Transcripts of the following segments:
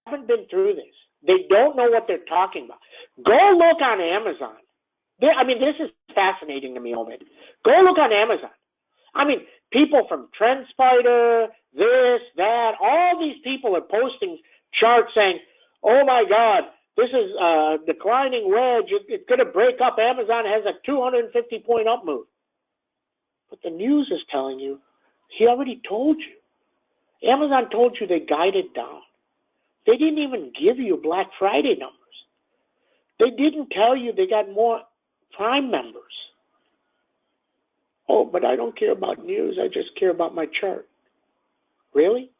haven't been through this. They don't know what they're talking about. Go look on Amazon. I mean, this is fascinating to me, Omid. Go look on Amazon. I mean, people from TrendSpider, this, that, all these people are posting charts saying, oh my God, this is a declining wedge. It's going to break up. Amazon has a 250-point up move. But the news is telling you, he already told you. Amazon told you they guided down. They didn't even give you Black Friday numbers. They didn't tell you they got more Prime members. Oh, but I don't care about news. I just care about my chart. Really?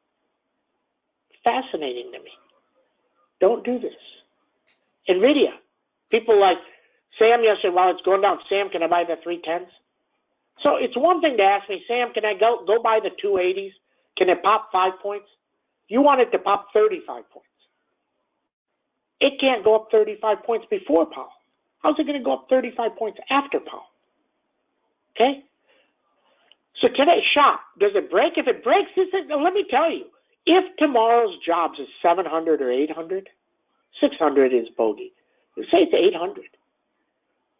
Fascinating to me. Don't do this. NVIDIA. People like Sam yesterday, while it's going down, Sam, can I buy the 310s? So it's one thing to ask me, Sam, can I go buy the 280s? Can it pop 5 points? You want it to pop 35 points. It can't go up 35 points before Powell. How's it going to go up 35 points after Powell? Okay? So can it shop? Does it break? If it breaks, let me tell you, if tomorrow's jobs is 700 or 800, 600 is bogey. Say it's 800.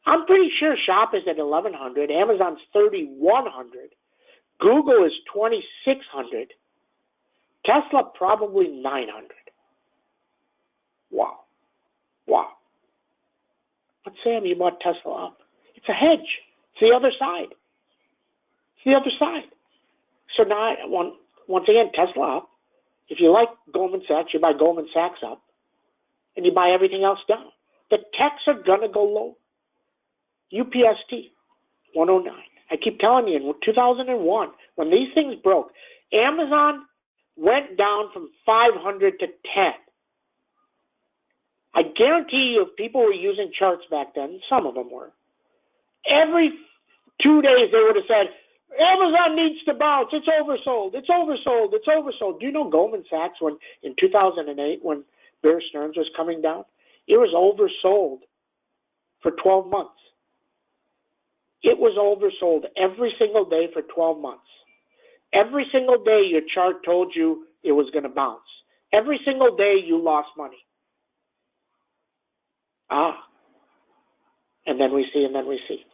I'm pretty sure shop is at 1100. Amazon's 3100. Google is 2600. Tesla probably 900. Wow. Wow. But Sam, you bought Tesla up. It's a hedge. It's the other side. It's the other side. So now, once again, Tesla up. If you like Goldman Sachs, you buy Goldman Sachs up. And you buy everything else down. The techs are going to go low. UPST, 109. I keep telling you, in 2001, when these things broke, Amazon went down from 500 to 10. I guarantee you, if people were using charts back then, some of them were, every 2 days they would have said, Amazon needs to bounce. It's oversold. It's oversold. It's oversold. Do you know Goldman Sachs, when in 2008, when Bear Stearns was coming down, it was oversold for 12 months. It was oversold every single day for 12 months. Every single day your chart told you it was going to bounce. Every single day you lost money. And then we see, and then we see.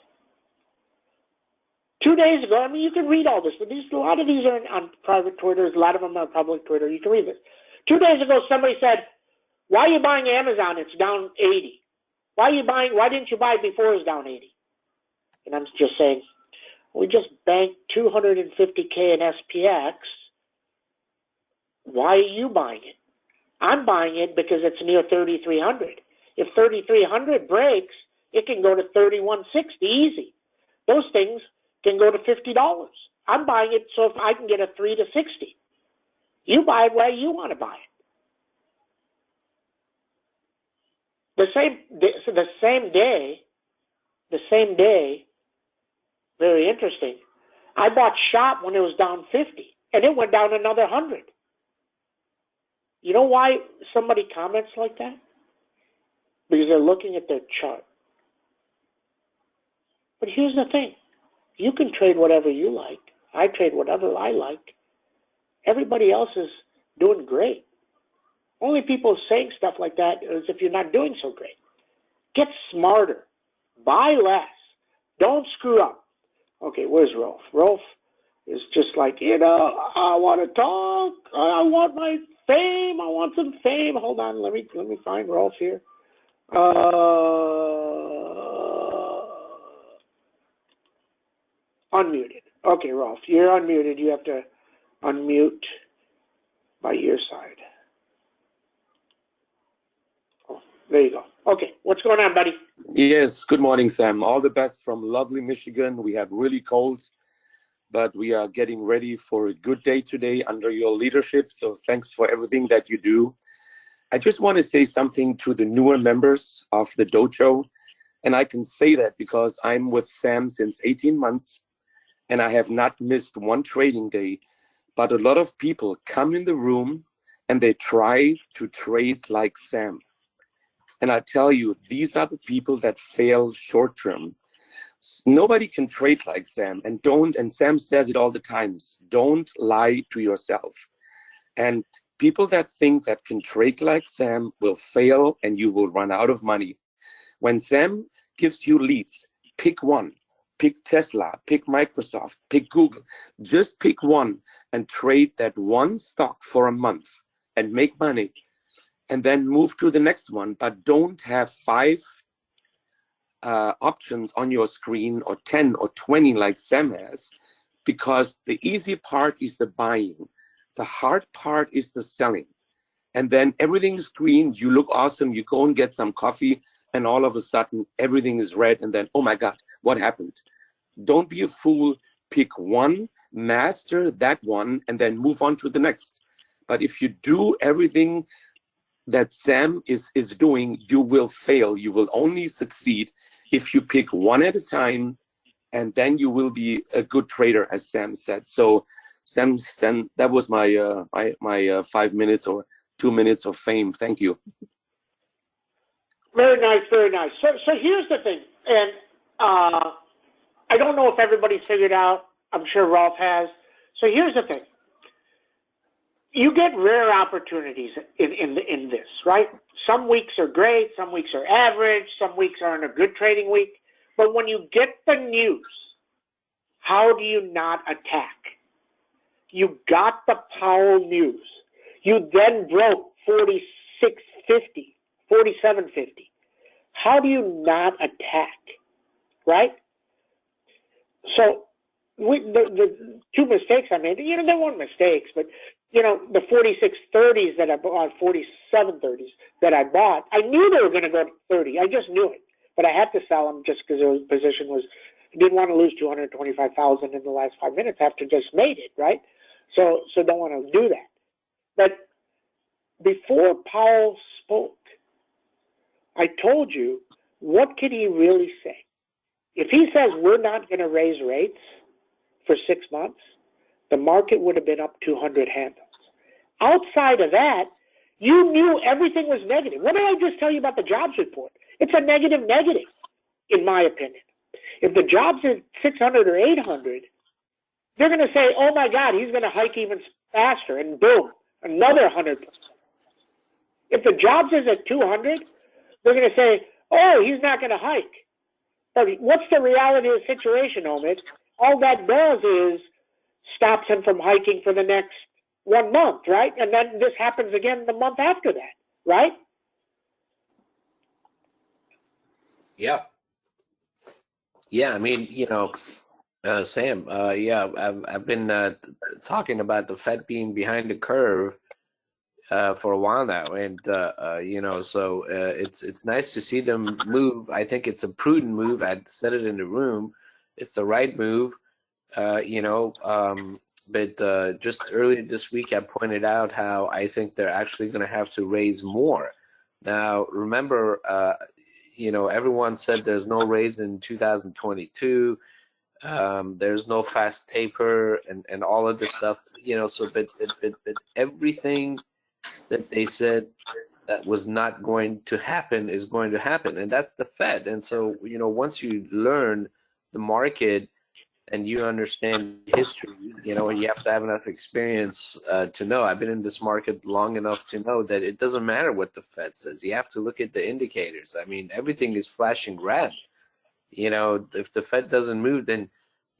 2 days ago, I mean, you can read all this, but a lot of these are on private Twitter. A lot of them are on public Twitter. You can read this. 2 days ago, somebody said, why are you buying Amazon? It's down 80. Why didn't you buy it before it was down 80? And I'm just saying, we just banked $250K in SPX. Why are you buying it? I'm buying it because it's near 3,300. If 3,300 breaks, it can go to 3,160 easy. Those things can go to $50. I'm buying it so if I can get a 3 to 60. You buy it where you want to buy it. The same day, very interesting, I bought Shop when it was down 50, and it went down another 100. You know why somebody comments like that? Because they're looking at their chart. But here's the thing. You can trade whatever you like. I trade whatever I like. Everybody else is doing great. Only people saying stuff like that is if you're not doing so great. Get smarter. Buy less. Don't screw up. Okay, where's Rolf? Rolf is just like, I want to talk. I want my fame. I want some fame. Hold on. Let me find Rolf here. Unmuted. Okay, Rolf, you're unmuted. You have to unmute by your side. Oh, there you go. Okay, what's going on, buddy? Yes, good morning, Sam. All the best from lovely Michigan. We have really cold, but we are getting ready for a good day today under your leadership. So thanks for everything that you do. I just want to say something to the newer members of the dojo. And I can say that because I'm with Sam since 18 months and I have not missed one trading day. But a lot of people come in the room and they try to trade like Sam. And I tell you, these are the people that fail short term. Nobody can trade like Sam. And Sam says it all the time, don't lie to yourself. And People that think that can trade like Sam will fail and you will run out of money. When Sam gives you leads, pick one. Pick Tesla, pick Microsoft, pick Google. Just pick one and trade that one stock for a month and make money. And then move to the next one. But don't have 5 options on your screen, or 10 or 20 like Sam has, because the easy part is the buying. The hard part is the selling. And then everything is green, you look awesome, you go and get some coffee, and all of a sudden everything is red, and then, oh my God, what happened? Don't be a fool, pick one, master that one, and then move on to the next. But if you do everything that Sam is doing, you will fail. You will only succeed if you pick one at a time, and then you will be a good trader, as Sam said. So Sam, that was my my 5 minutes or 2 minutes of fame. Thank you. Very nice, very nice. So here's the thing, and I don't know if everybody's figured out. I'm sure Rolf has. So here's the thing. You get rare opportunities in this, right? Some weeks are great, some weeks are average, some weeks are in a good trading week. But when you get the news, how do you not attack? You got the Powell news. You then broke 46.50, 47.50. How do you not attack, right? So the 2 mistakes I made, they weren't mistakes, but the 46.30s that I bought, 47.30s that I bought, I knew they were going to go to 30. I just knew it, but I had to sell them just because the position was, I didn't want to lose 225,000 in the last 5 minutes after just made it, right? So don't want to do that. But before Powell spoke, I told you, what could he really say? If he says we're not going to raise rates for 6 months, the market would have been up 200 handles. Outside of that, you knew everything was negative. What did I just tell you about the jobs report? It's a negative, in my opinion. If the jobs are 600 or 800, they're going to say, oh my God, he's going to hike even faster, and boom, another 100%. If the jobs is at 200, they're going to say, oh, he's not going to hike. But what's the reality of the situation, Omid? All that does is stops him from hiking for the next 1 month, right? And then this happens again the month after that, right? Yeah. Yeah, I mean, Sam, I've been talking about the Fed being behind the curve for a while now, and so it's nice to see them move. I think it's a prudent move. I said it in the room. It's the right move, but just earlier this week, I pointed out how I think they're actually going to have to raise more. Now, remember, everyone said there's no raise in 2022. There's no fast taper and all of this stuff, but everything that they said that was not going to happen is going to happen, and that's the Fed. And so, once you learn the market and you understand history, you have to have enough experience to know. I've been in this market long enough to know that it doesn't matter what the Fed says. You have to look at the indicators. I mean, everything is flashing red. If the Fed doesn't move, then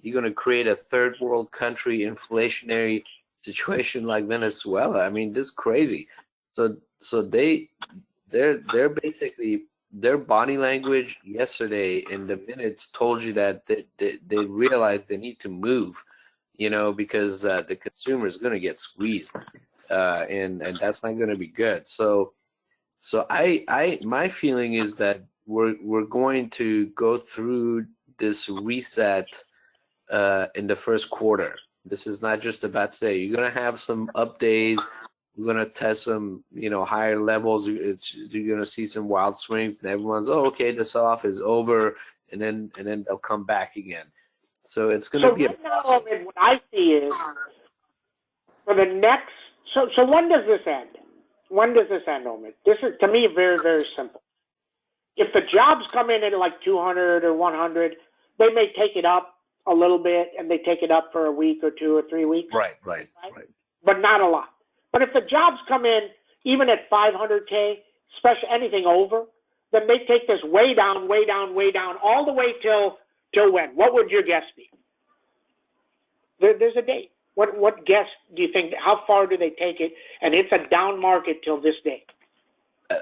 you're going to create a third world country inflationary situation like Venezuela. I mean, this is crazy. So they're basically, their body language yesterday in the minutes told you that they realized they need to move, because the consumer is going to get squeezed, and that's not going to be good. So my feeling is that we're going to go through this reset in the first quarter. This is not just about today. You're going to have some up days. We're going to test some, higher levels. You're going to see some wild swings, and everyone's, oh, okay, the sell-off is over, and then they'll come back again. So it's going to be right now, what I see is for the next. So when does this end? When does this end, Omid? This is, to me, very, very simple. If the jobs come in at like 200 or 100, they may take it up a little bit, and they take it up for a week or 2 or 3 weeks. Right. But not a lot. But if the jobs come in even at 500K, especially anything over, then they take this way down, way down, way down, all the way till when? What would your guess be? There's a date. What guess do you think? How far do they take it? And it's a down market till this day.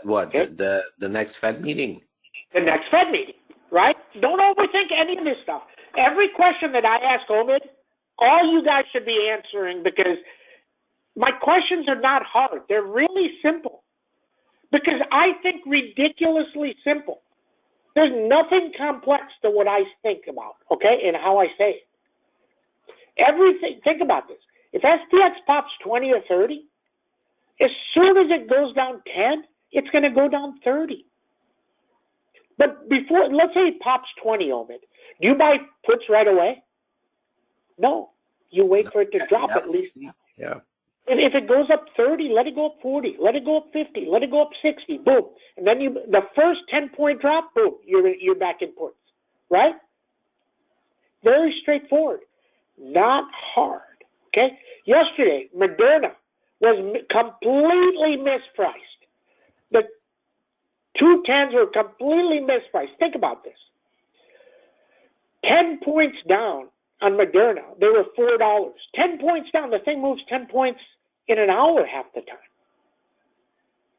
What, Okay? the next Fed meeting? The next Fed meeting, right? Don't overthink any of this stuff. Every question that I ask Omid, all you guys should be answering, because my questions are not hard. They're really simple. Because I think ridiculously simple. There's nothing complex to what I think about, okay, and how I say it. Everything, think about this. If SPX pops 20 or 30, as soon as it goes down 10, it's going to go down 30. But before, let's say it pops 20, Omid. Do you buy puts right away? No. You wait for it to drop at least. Yeah. If it goes up 30, let it go up 40, let it go up 50, let it go up 60, boom. And then the first 10-point drop, boom, you're back in puts, right? Very straightforward, not hard, okay? Yesterday, Moderna was completely mispriced. The 210s were completely mispriced. Think about this. 10 points down on Moderna, they were $4. 10 points down, the thing moves 10 points in an hour half the time.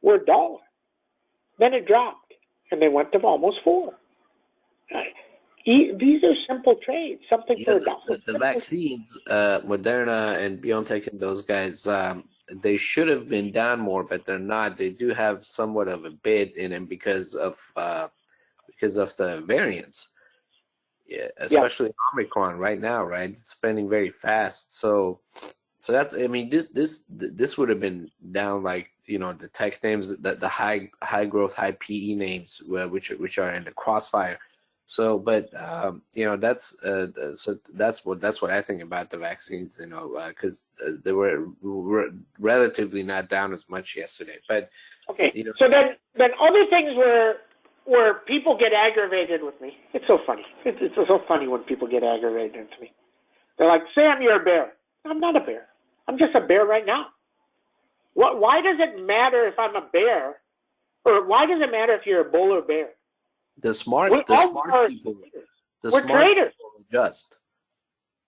We're $1. Then it dropped, and they went to almost $4. These are simple trades, something for $1. The vaccines, Moderna and BioNTech and those guys, they should have been down more, but they're not. They do have somewhat of a bid in them because of the variants. Yeah, especially Omicron right now, right? It's spreading very fast. So that's, I mean, this would have been down, like, the tech names, the high growth, high PE names, which are in the crossfire. So, but that's what I think about the vaccines, because they were relatively not down as much yesterday. But okay, so then other things where people get aggravated with me. It's so funny. It's so funny when people get aggravated with me. They're like, Sam, you're a bear. I'm not a bear. I'm just a bear right now. Why does it matter if I'm a bear? Or why does it matter if you're a bull or bear? The smart people adjust.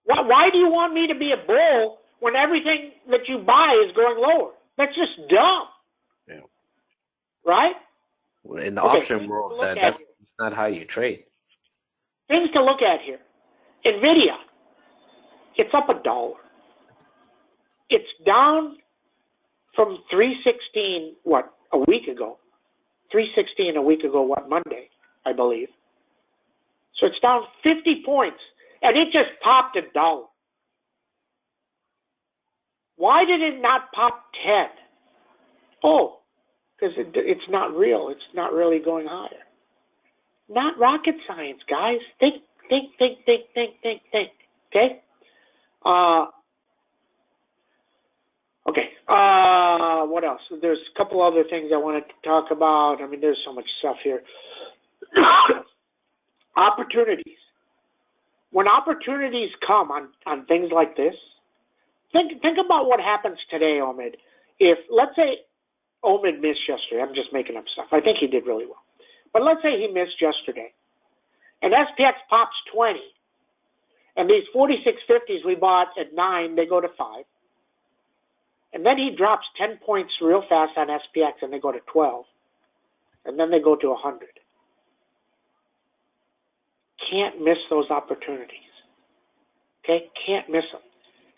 Why do you want me to be a bull when everything that you buy is going lower? That's just dumb. Yeah. Right? In the option world, that's not how you trade. Things to look at here. NVIDIA, it's up $1. It's down from 316, a week ago? 316 a week ago, Monday, I believe. So it's down 50 points, and it just popped $1. Why did it not pop 10? Oh, because it's not real. It's not really going higher. Not rocket science, guys. Think. Okay? Okay. What else? There's a couple other things I wanted to talk about. I mean, there's so much stuff here. Opportunities. When opportunities come on things like this, think about what happens today, Omid. If, let's say, Omid missed yesterday. I'm just making up stuff. I think he did really well. But let's say he missed yesterday. And SPX pops 20. And these 4650s we bought at 9, they go to 5. And then he drops 10 points real fast on SPX, and they go to 12. And then they go to 100. Can't miss those opportunities. Okay? Can't miss them.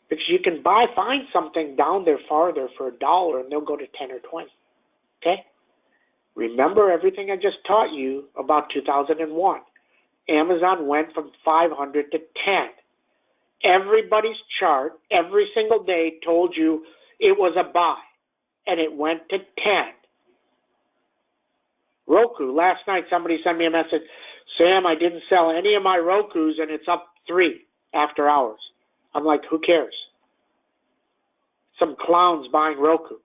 Because you can find something down there farther for $1, and they'll go to 10 or 20. Okay? Remember everything I just taught you about 2001. Amazon went from 500 to 10. Everybody's chart every single day told you it was a buy, and it went to 10. Roku, last night somebody sent me a message, Sam, I didn't sell any of my Rokus, and it's up 3 after hours. I'm like, who cares? Some clowns buying Roku.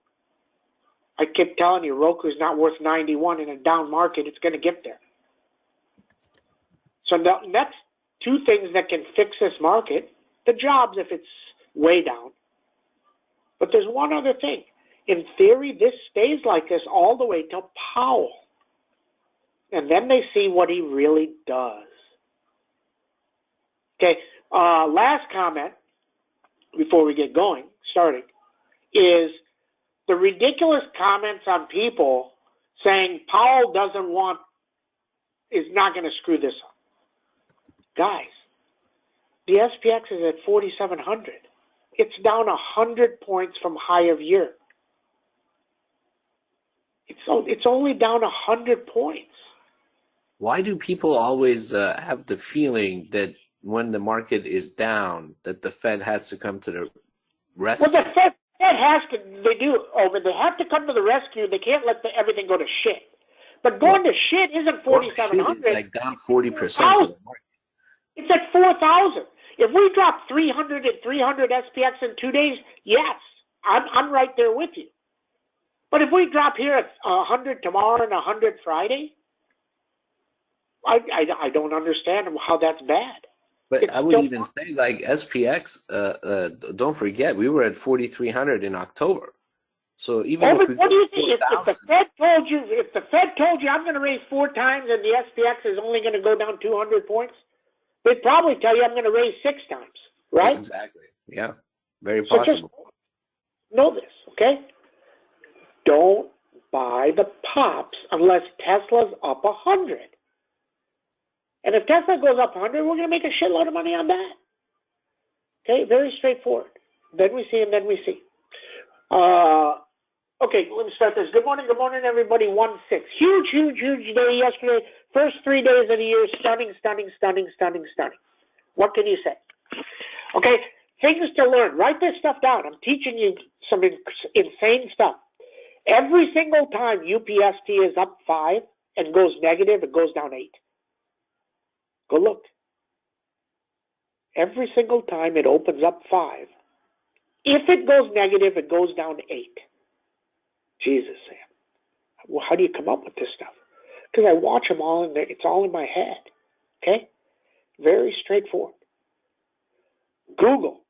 I keep telling you, Roku's not worth 91 in a down market. It's going to get there. So that's two things that can fix this market. The jobs if it's way down. But there's one other thing. in theory, this stays like this all the way till Powell. And then they see what he really does. Okay, last comment before we get going, starting, is the ridiculous comments on people saying Powell is not going to screw this up. Guys, the SPX is at 4,700. It's down 100 points from high of year. It's only down 100 points. Why do people always have the feeling that when the market is down, that the Fed has to come to the rescue? Well, the Fed has to. They have to come to the rescue. They can't let everything go to shit. But going to shit isn't 4,700. Like down 40% for the market. It's at 4,000. If we drop 300 and 300 SPX in 2 days, yes, I'm right there with you. But if we drop here at 100 tomorrow and 100 Friday, I don't understand how that's bad. But I would even say, like SPX, don't forget, we were at 4,300 in October. So even what do you think? If the Fed told you I'm going to raise 4 times and the SPX is only going to go down 200 points, they'd probably tell you I'm going to raise 6 times, right? Exactly. Yeah. Very possible. So just know this, okay? Don't buy the pops unless Tesla's up 100. And if Tesla goes up 100, we're going to make a shitload of money on that. Okay, very straightforward. Then we see, and then we see. Okay, let me start this. Good morning, everybody. 1-6. Huge day yesterday. First 3 days of the year, stunning. What can you say? Okay, things to learn. Write this stuff down. I'm teaching you some insane stuff. Every single time UPST is up 5 and goes negative, it goes down 8. Go look. Every single time it opens up 5. If it goes negative, it goes down 8. Jesus, Sam. Well, how do you come up with this stuff? Because I watch them all in there. It's all in my head. Okay? Very straightforward. Google.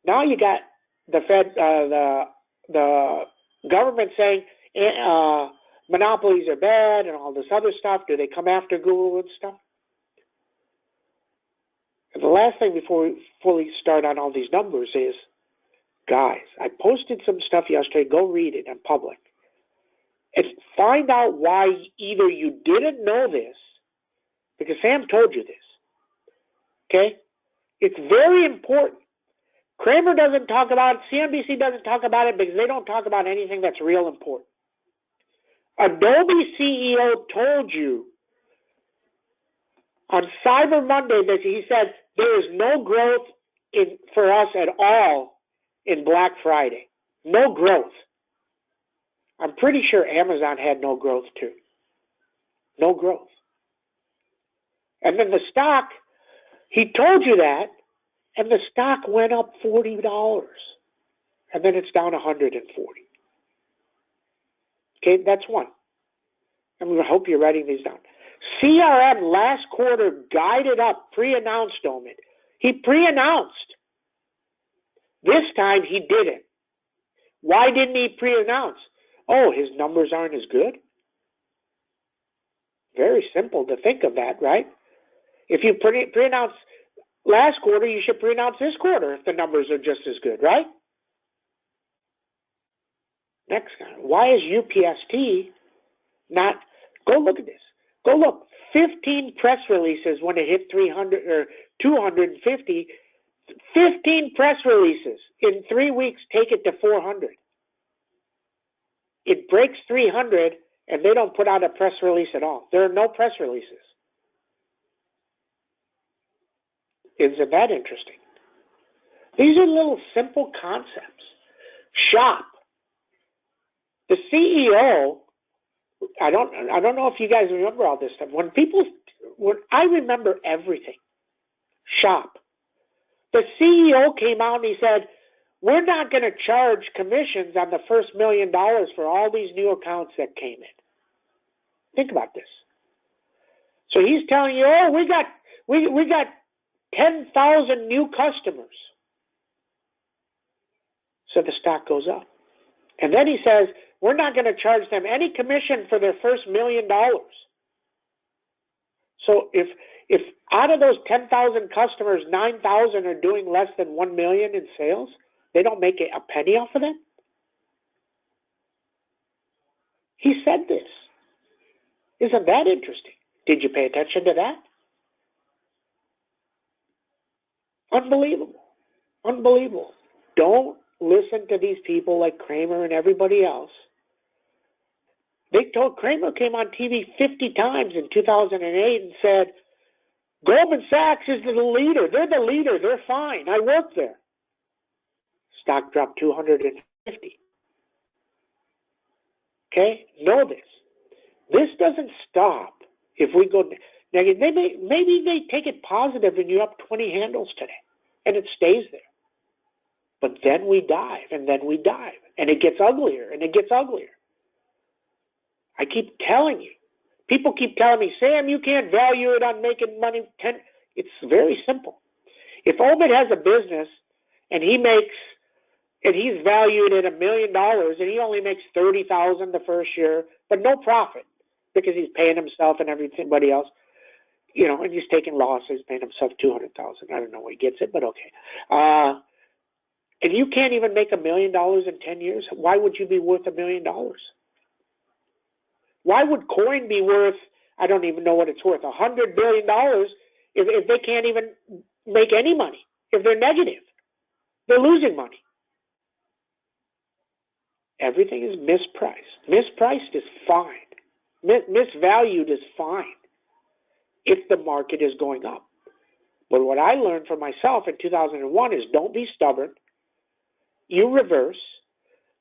Now you got the Fed, the government saying monopolies are bad and all this other stuff. Do they come after Google and stuff? And the last thing before we fully start on all these numbers is, guys, I posted some stuff yesterday. Go read it in public. And find out why either you didn't know this, because Sam told you this. Okay? It's very important. Kramer doesn't talk about it. CNBC doesn't talk about it because they don't talk about anything that's real important. Adobe CEO told you on Cyber Monday that he said there is no growth for us at all in Black Friday. No growth. I'm pretty sure Amazon had no growth too. No growth. And then the stock, he told you that, and the stock went up $40. And then it's down 140. Okay, that's one. And I hope you're writing these down. CRM last quarter guided up, pre-announced on it. He pre-announced. This time he didn't. Why didn't he pre-announce? Oh, his numbers aren't as good? Very simple to think of that, right? If you pre-announce last quarter, you should pre-announce this quarter if the numbers are just as good, right? Next guy. Why is UPST not? Go look at this. Go look. 15 press releases when it hit 300 or 250. 15 press releases in 3 weeks take it to 400. It breaks 300 and they don't put out a press release at all. There are no press releases. Isn't that interesting? These are little simple concepts. Shop. The CEO, I don't know if you guys remember all this stuff. I remember everything. Shop. The CEO came out and he said, we're not going to charge commissions on the first $1 million for all these new accounts that came in. Think about this. So he's telling you, oh, we got 10,000 new customers. So the stock goes up. And then he says, we're not going to charge them any commission for their first $1 million. So if out of those 10,000 customers, 9,000 are doing less than 1 million in sales, they don't make a penny off of that? He said this. Isn't that interesting? Did you pay attention to that? Unbelievable. Unbelievable. Don't listen to these people like Kramer and everybody else. They told Kramer came on TV 50 times in 2008 and said, Goldman Sachs is the leader. They're the leader. They're fine. I work there. Stock dropped 250. Okay? Know this. This doesn't stop if we go negative. Maybe they take it positive and you're up 20 handles today, and it stays there. But then we dive, and then we dive, and it gets uglier, and it gets uglier. I keep telling you. People keep telling me, Sam, you can't value it on making money. It's very simple. If Obed has a business and he's valued at $1 million and he only makes $30,000 the first year, but no profit because he's paying himself and everybody else, and he's taking losses, paying himself $200,000. I don't know where he gets it, but okay. And you can't even make $1 million in 10 years. Why would you be worth $1 million? Why would coin be worth, I don't even know what it's worth, $100 billion if they can't even make any money? If they're negative, they're losing money. Everything is mispriced. Mispriced is fine. Misvalued is fine if the market is going up. But what I learned for myself in 2001 is don't be stubborn. You reverse.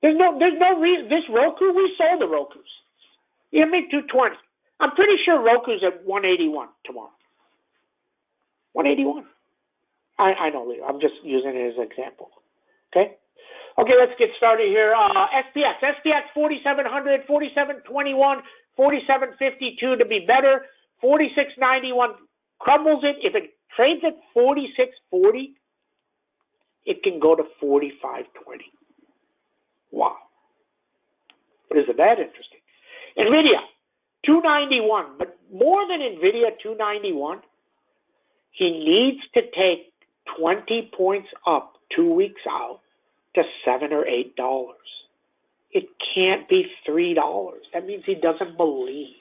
There's no reason. This Roku, we sold the Rokus. You make 220. I'm pretty sure Roku's at 181 tomorrow. 181. I know, Leo. I'm just using it as an example. Okay? Okay, let's get started here. SPX 4700, 4721, 4752 to be better. 4691 crumbles it. If it trades at 4640, it can go to 4520. Wow. But isn't that interesting? NVIDIA, 291. But more than NVIDIA 291, he needs to take 20 points up 2 weeks out to $7 or $8. It can't be $3. That means he doesn't believe.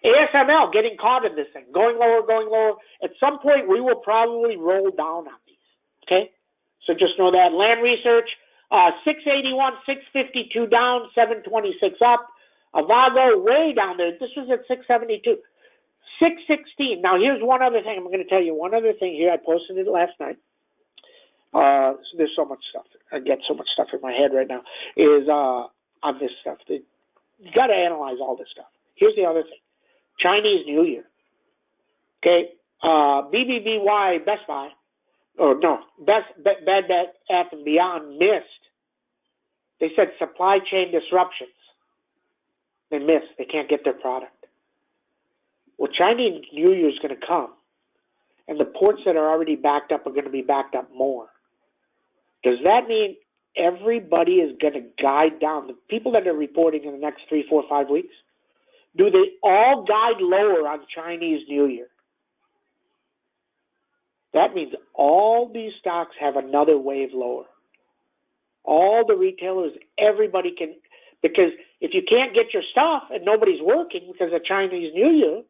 ASML getting caught in this thing, going lower, going lower. At some point, we will probably roll down on these. Okay? So just know that. Land Research, 681, 652 down, 726 up. Avago way down there. This was at 672. 616. Now, here's one other thing. I'm going to tell you one other thing here. I posted it last night. So there's so much stuff. I get so much stuff in my head right now. Is on this stuff. You got to analyze all this stuff. Here's the other thing. Chinese New Year. Okay. BBBY, Best Buy. Or no, Bed Bath & Beyond missed. They said supply chain disruptions. They missed. They can't get their product. Well, Chinese New Year is going to come, and the ports that are already backed up are going to be backed up more. Does that mean everybody is going to guide down? The people that are reporting in the next 3, 4, 5 weeks, do they all guide lower on Chinese New Year? That means all these stocks have another wave lower. All the retailers, everybody can, because if you can't get your stuff and nobody's working because of Chinese New Year,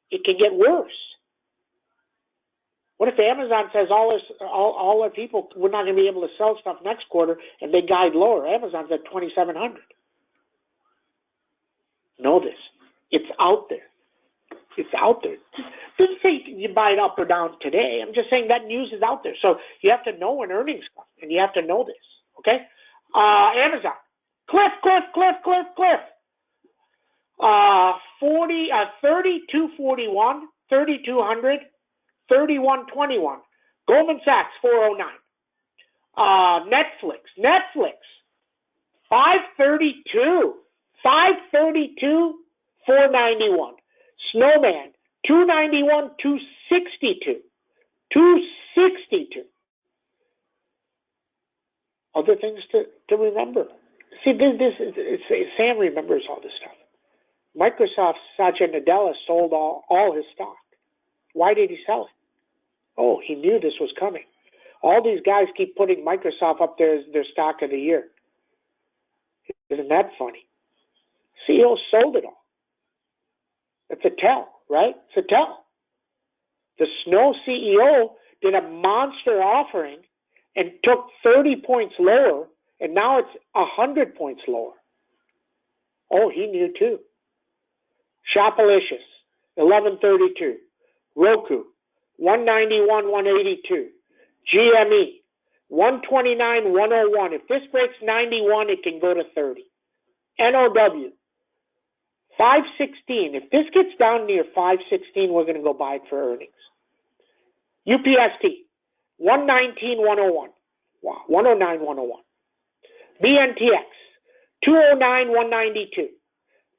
it can get worse. What if Amazon says all their people, we're not going to be able to sell stuff next quarter, and they guide lower? Amazon's at 2,700. Know this. It's out there. It's out there. Didn't say you buy it up or down today. I'm just saying that news is out there. So you have to know when earnings come, and you have to know this. Okay? Amazon. Cliff. 3241, 3200, 3121. Goldman Sachs, 409. Netflix, 532, 491. Snowman, 291, 262. Other things to remember. See, Sam remembers all this stuff. Microsoft, Satya Nadella sold all his stock. Why did he sell it? Oh, he knew this was coming. All these guys keep putting Microsoft up there as their stock of the year. Isn't that funny? CEO sold it all. It's a tell, right? It's a tell. The Snow CEO did a monster offering and took 30 points lower, and now it's 100 points lower. Oh, he knew too. Shopalicious, 1132. Roku, 191, 182. GME, 129, 101. If this breaks 91, it can go to 30. NOW, 516. If this gets down near 516, we're going to go buy it for earnings. UPST, 119, 101. Wow, 109, 101. BNTX, 209, 192.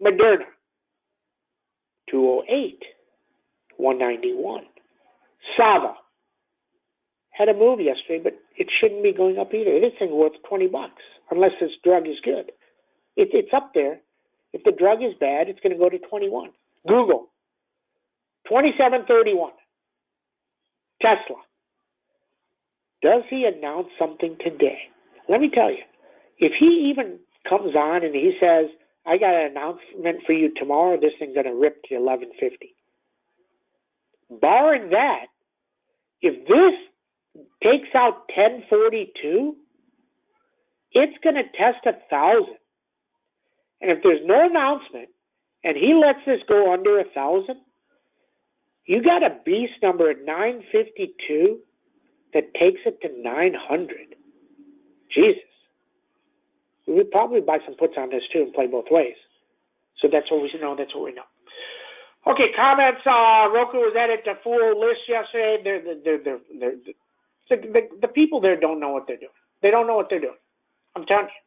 Moderna, 208, 191. Sava had a move yesterday, but it shouldn't be going up either. This thing worth $20 unless this drug is good. It's up there. If the drug is bad, it's going to go to 21. Google, 2731. Tesla. Does he announce something today? Let me tell you, if he even comes on and he says, I got an announcement for you tomorrow, this thing's going to rip to 1150. Barring that, if this takes out 1042, it's going to test 1,000. And if there's no announcement and he lets this go under 1,000, you got a beast number at 952 that takes it to 900. Jesus. We would probably buy some puts on this too and play both ways. So that's what we know. That's what we know. Okay, comments. Roku was added to full list yesterday. The people there don't know what they're doing. They don't know what they're doing. I'm telling you.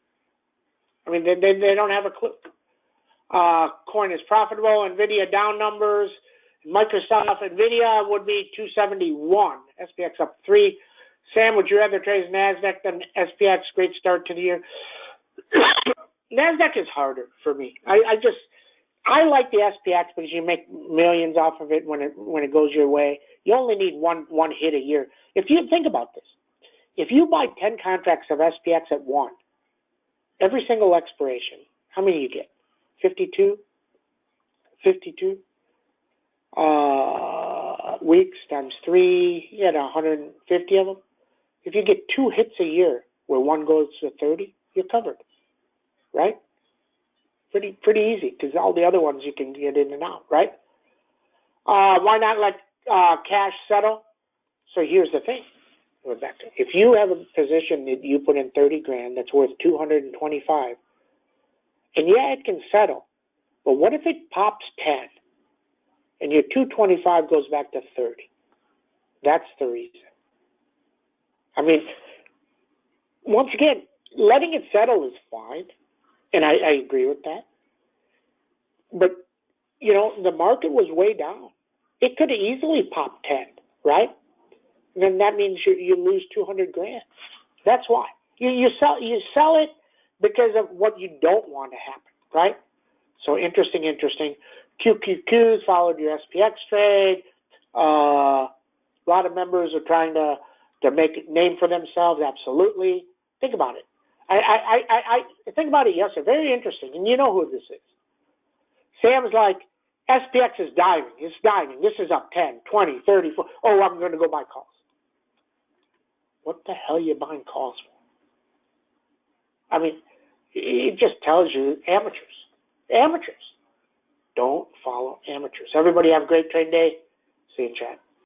I mean, they don't have a clue. Coin is profitable. NVIDIA down numbers. Microsoft, NVIDIA would be 271. SPX up 3. Sam, would you rather trade NASDAQ than SPX? Great start to the year. NASDAQ is harder for me. I like the SPX because you make millions off of it when it goes your way. You only need one hit a year. If you think about this, if you buy 10 contracts of SPX at 1, every single expiration, how many you get? 52? 52? Weeks times 3, you had 150 of them. If you get 2 hits a year where one goes to 30, you're covered, right? Pretty easy because all the other ones you can get in and out, right? Why not let cash settle? So here's the thing, Rebecca. If you have a position that you put in 30 grand that's worth 225, and yeah, it can settle, but what if it pops 10 and your 225 goes back to 30? That's the reason. I mean, once again, letting it settle is fine, and I agree with that. But, you know, the market was way down. It could have easily popped 10, right? And then that means you lose 200 grand. That's why. You sell it because of what you don't want to happen, right? So interesting. QQQs followed your SPX trade. A lot of members are trying to make a name for themselves. Absolutely. Think about it. I think about it yesterday. Very interesting. And you know who this is. Sam's like, SPX is diving. It's diving. This is up 10, 20, 30, 40. Oh, I'm going to go buy calls. What the hell are you buying calls for? I mean, it just tells you amateurs. Amateurs. Don't follow amateurs. Everybody have a great trade day. See you in chat.